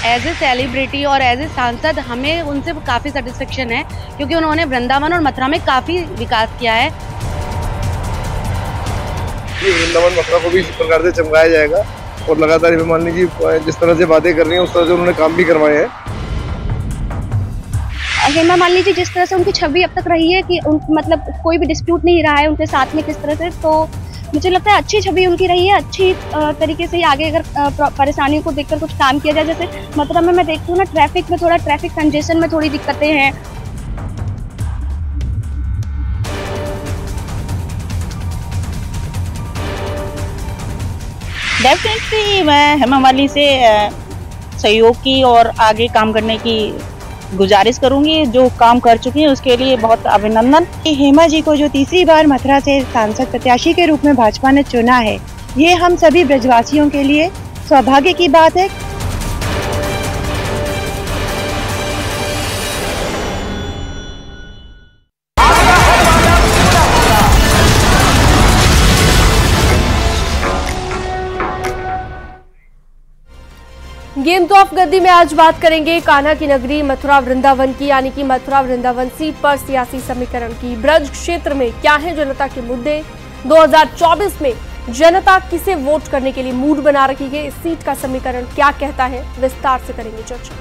As a celebrity और as a सांसद हमें उनसे काफ़ी सेटिस्फेक्शन है, क्योंकि उन्होंने वृंदावन और मथुरा में काफ़ी विकास किया है। वृंदावन मथुरा को भी इस प्रकार से चमकाया जाएगा और लगातार हेमा मालिनी जी जिस तरह से बातें कर रही हैं उस तरह से उन्होंने काम भी करवाए हैं। हेमा मालिनी जी जिस तरह से उनकी छवि अब तक रही है कि मतलब कोई भी डिस्प्यूट नहीं रहा है उनके साथ में किस तरह से, तो मुझे लगता है अच्छी छवि उनकी रही है। अच्छी तरीके से आगे अगर परेशानियों को देखकर कुछ काम किया जाए, जैसे मथुरा में मैं देखती हूँ ना, ट्रैफिक कंजेशन में थोड़ी दिक्कतें हैं। डेफिनेटली मैं हेमा मालिनी से सहयोग की और आगे काम करने की गुजारिश करूंगी। जो काम कर चुकी हैं उसके लिए बहुत अभिनंदन। हेमा जी को जो तीसरी बार मथुरा से सांसद प्रत्याशी के रूप में भाजपा ने चुना है, ये हम सभी ब्रजवासियों के लिए सौभाग्य की बात है। गेम तो ऑफ गद्दी में आज बात करेंगे कान्हा की नगरी मथुरा वृंदावन की, यानी कि मथुरा वृंदावन सीट पर सियासी समीकरण की। ब्रज क्षेत्र में क्या है जनता के मुद्दे, 2024 में जनता किसे वोट करने के लिए मूड बना रखी है, इस सीट का समीकरण क्या कहता है, विस्तार से करेंगे चर्चा।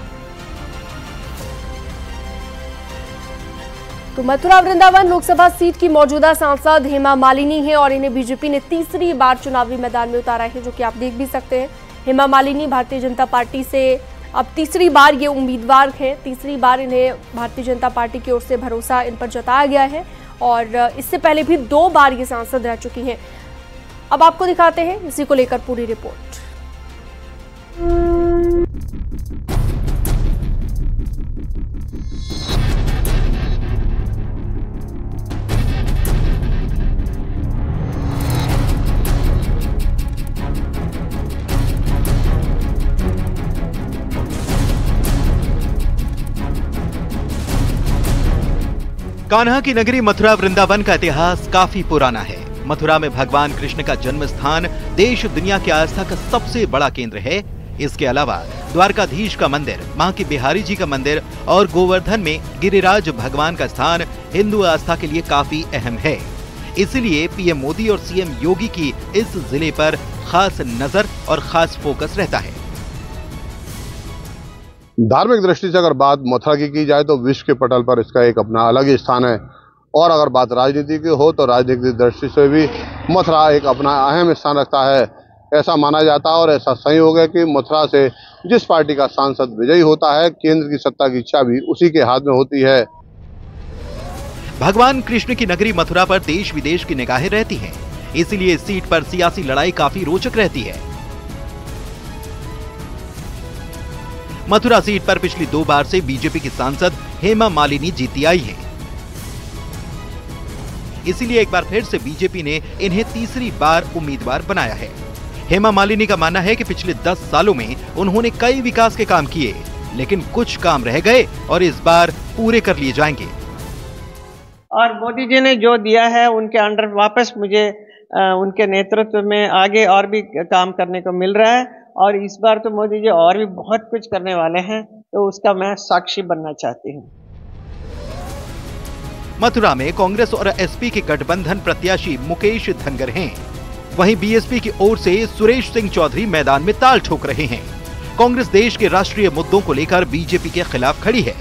तो मथुरा वृंदावन लोकसभा सीट की मौजूदा सांसद हेमा मालिनी है और इन्हें बीजेपी ने तीसरी बार चुनावी मैदान में उतारा है, जो कि आप देख भी सकते हैं। हेमा मालिनी भारतीय जनता पार्टी से अब तीसरी बार ये उम्मीदवार हैं। तीसरी बार इन्हें भारतीय जनता पार्टी की ओर से भरोसा इन पर जताया गया है और इससे पहले भी 2 बार ये सांसद रह चुकी हैं। अब आपको दिखाते हैं इसी को लेकर पूरी रिपोर्ट। कान्हा की नगरी मथुरा वृंदावन का इतिहास काफी पुराना है। मथुरा में भगवान कृष्ण का जन्म स्थान देश दुनिया की आस्था का सबसे बड़ा केंद्र है। इसके अलावा द्वारकाधीश का मंदिर, मां की बिहारी जी का मंदिर और गोवर्धन में गिरिराज भगवान का स्थान हिंदू आस्था के लिए काफी अहम है। इसलिए पीएम मोदी और सीएम योगी की इस जिले पर खास नजर और खास फोकस रहता है। धार्मिक दृष्टि से अगर बात मथुरा की जाए तो विश्व के पटल पर इसका एक अपना अलग ही स्थान है, और अगर बात राजनीति की हो तो राजनीतिक दृष्टि से भी मथुरा एक अपना अहम स्थान रखता है। ऐसा माना जाता है और ऐसा सही हो गया कि मथुरा से जिस पार्टी का सांसद विजयी होता है, केंद्र की सत्ता की चाबी उसी के हाथ में होती है। भगवान कृष्ण की नगरी मथुरा पर देश विदेश की निगाहें रहती हैं, इसीलिए इस सीट पर सियासी लड़ाई काफी रोचक रहती है। मथुरा सीट पर पिछली 2 बार से बीजेपी की सांसद हेमा मालिनी जीती आई हैं। इसीलिए एक बार फिर से बीजेपी ने इन्हें तीसरी बार उम्मीदवार बनाया है। हेमा मालिनी का मानना है कि पिछले 10 सालों में उन्होंने कई विकास के काम किए, लेकिन कुछ काम रह गए और इस बार पूरे कर लिए जाएंगे। और मोदी जी ने जो दिया है उनके अंडर वापस मुझे उनके नेतृत्व में आगे और भी काम करने को मिल रहा है, और इस बार तो मोदी जी और भी बहुत कुछ करने वाले हैं, तो उसका मैं साक्षी बनना चाहती हूँ। मथुरा में कांग्रेस और एसपी के गठबंधन प्रत्याशी मुकेश धनगर हैं। वहीं बीएसपी की ओर से सुरेश सिंह चौधरी मैदान में ताल ठोक रहे हैं। कांग्रेस देश के राष्ट्रीय मुद्दों को लेकर बीजेपी के खिलाफ खड़ी है,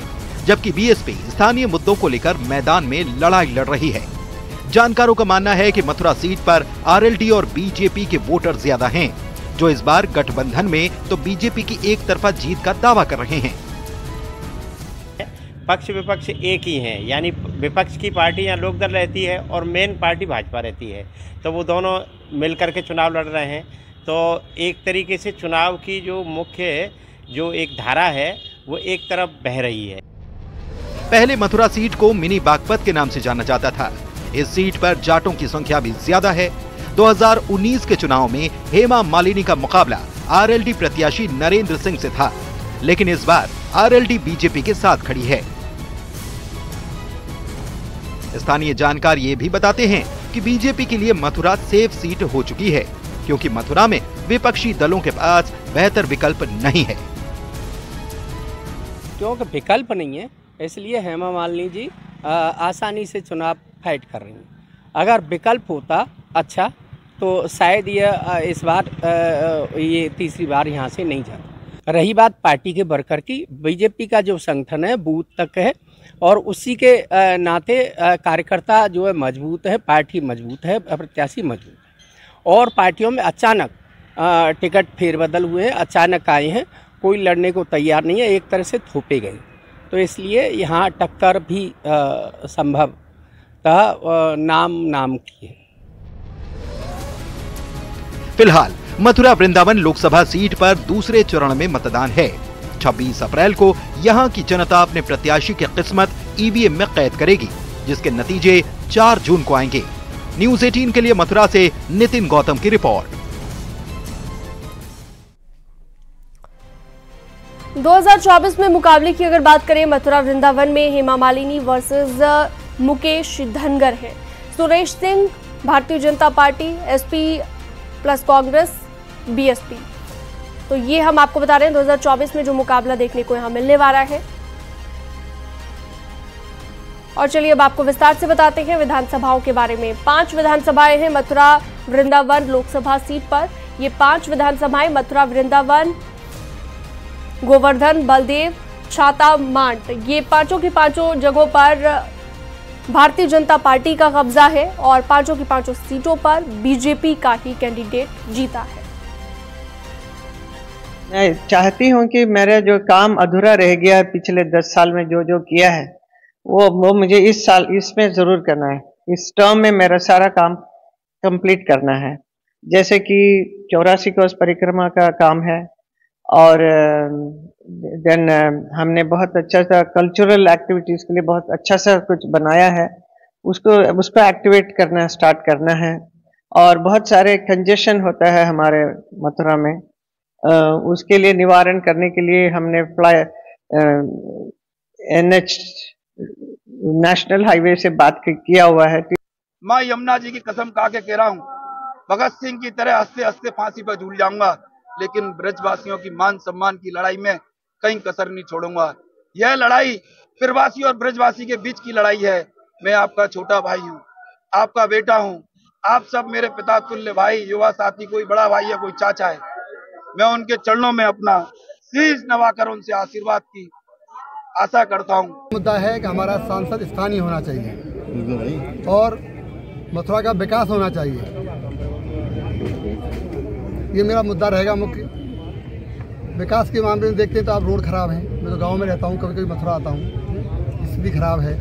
जबकि बीएसपी स्थानीय मुद्दों को लेकर मैदान में लड़ाई लड़ रही है। जानकारों का मानना है कि मथुरा सीट पर आरएलडी और बीजेपी के वोटर ज्यादा हैं, जो इस बार गठबंधन में तो बीजेपी की एक तरफा जीत का दावा कर रहे हैं। पक्ष विपक्ष एक ही हैं, यानी विपक्ष की पार्टी या लोकदल रहती है और मेन पार्टी भाजपा रहती है, तो वो दोनों मिलकर के चुनाव लड़ रहे हैं। तो एक तरीके से चुनाव की जो मुख्य जो एक धारा है वो एक तरफ बह रही है। पहले मथुरा सीट को मिनी बागपत के नाम से जाना जाता था। इस सीट पर जाटों की संख्या भी ज्यादा है। 2019 के चुनाव में हेमा मालिनी का मुकाबला आरएलडी प्रत्याशी नरेंद्र सिंह से था, लेकिन इस बार आरएलडी बीजेपी के साथ खड़ी है। स्थानीय जानकार ये भी बताते हैं कि बीजेपी के लिए मथुरा सेफ सीट हो चुकी है, क्योंकि मथुरा में विपक्षी दलों के पास बेहतर विकल्प नहीं है। क्योंकि विकल्प नहीं है, इसलिए हेमा मालिनी जी आसानी से चुनाव फाइट कर रही हैं। अगर विकल्प होता अच्छा तो शायद ये इस बार ये तीसरी बार यहाँ से नहीं जाता। रही बात पार्टी के वर्कर की, बीजेपी का जो संगठन है बूथ तक है और उसी के नाते कार्यकर्ता जो है मजबूत है, पार्टी मजबूत है, प्रत्याशी मजबूत है। और पार्टियों में अचानक टिकट फेरबदल हुए हैं, अचानक आए हैं, कोई लड़ने को तैयार नहीं है, एक तरह से थोपे गए। तो इसलिए यहाँ टक्कर भी संभवतः नाम की है। फिलहाल मथुरा वृंदावन लोकसभा सीट पर दूसरे चरण में मतदान है। 26 अप्रैल को यहां की जनता अपने प्रत्याशी की किस्मत ईवीएम में कैद करेगी, जिसके नतीजे 4 जून को आएंगे। न्यूज़ 18 के लिए मथुरा से नितिन गौतम की रिपोर्ट। 2024 में मुकाबले की अगर बात करें, मथुरा वृंदावन में हेमा मालिनी वर्सेस मुकेश धनगर है। Suresh Singh Bharatiya Janata party, SP plus Congress, BSP. तो ये हम आपको बता रहे हैं 2024 में जो मुकाबला देखने को यहां मिलने वाला है। और चलिए अब आपको विस्तार से बताते हैं विधानसभाओं के बारे में। 5 विधानसभाएं हैं मथुरा वृंदावन लोकसभा सीट पर। ये 5 विधानसभाएं मथुरा वृंदावन, गोवर्धन, बलदेव, छाता, मांट, ये पांचों की पांचों जगहों पर भारतीय जनता पार्टी का कब्जा है और पांचों की पांचों सीटों पर बीजेपी का ही कैंडिडेट जीता है। मैं चाहती हूं कि मेरा जो काम अधूरा रह गया है पिछले 10 साल में जो कया है वो मुझे इस साल इसमें जरूर करना है। इस टर्म में मेरा सारा काम कंप्लीट करना है। जैसे कि 84 कोस परिक्रमा का काम है और देन हमने बहुत अच्छा सा कल्चरल एक्टिविटीज़ के लिए बहुत अच्छा सा कुछ बनाया है, उसको एक्टिवेट करना स्टार्ट करना है। और बहुत सारे कंजेशन होता है हमारे मथुरा में, उसके लिए निवारण करने के लिए हमने NH नेशनल हाईवे से बात किया हुआ है। माँ यमुना जी की कसम खा के कह रहा हूँ, भगत सिंह की तरह हंसते हंसते फांसी पर झूल जाऊंगा, लेकिन ब्रजवासियों की मान सम्मान की लड़ाई में कहीं कसर नहीं छोड़ूंगा। यह लड़ाई फिरवासी और ब्रजवासी के बीच की लड़ाई है। मैं आपका छोटा भाई हूँ, आपका बेटा हूँ, आप सब मेरे पिता तुल्य भाई, युवा साथी, कोई बड़ा भाई है, कोई चाचा है। मैं उनके चरणों में अपना शीश नवाकर उनसे आशीर्वाद की आशा करता हूँ। मुद्दा है कि हमारा सांसद स्थानीय होना चाहिए और मथुरा का विकास होना चाहिए, ये मेरा मुद्दा रहेगा मुख्य। विकास के मामले में देखते हैं तो आप रोड खराब हैं। मैं तो गांव में रहता हूँ, कभी कभी मथुरा आता हूँ, स्थिति खराब है।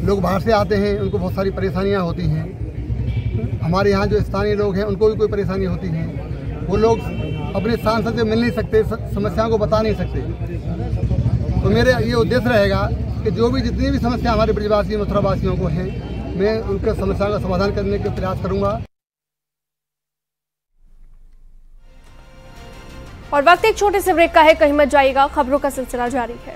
लोग बाहर से आते हैं, उनको बहुत सारी परेशानियाँ होती हैं। हमारे यहाँ जो स्थानीय लोग हैं उनको भी कोई परेशानी होती है। वो लोग अपने सांसद से मिल नहीं सकते, समस्याओं को बता नहीं सकते। तो मेरे ये उद्देश्य रहेगा कि जो भी जितनी भी समस्या हमारे ब्रजवासी मथुरा वासियों को हैं, मैं उनके समस्याओं का समाधान करने का प्रयास करूँगा। और वक्त एक छोटे से ब्रेक का है, कहीं मत जाइएगा, खबरों का सिलसिला जारी है।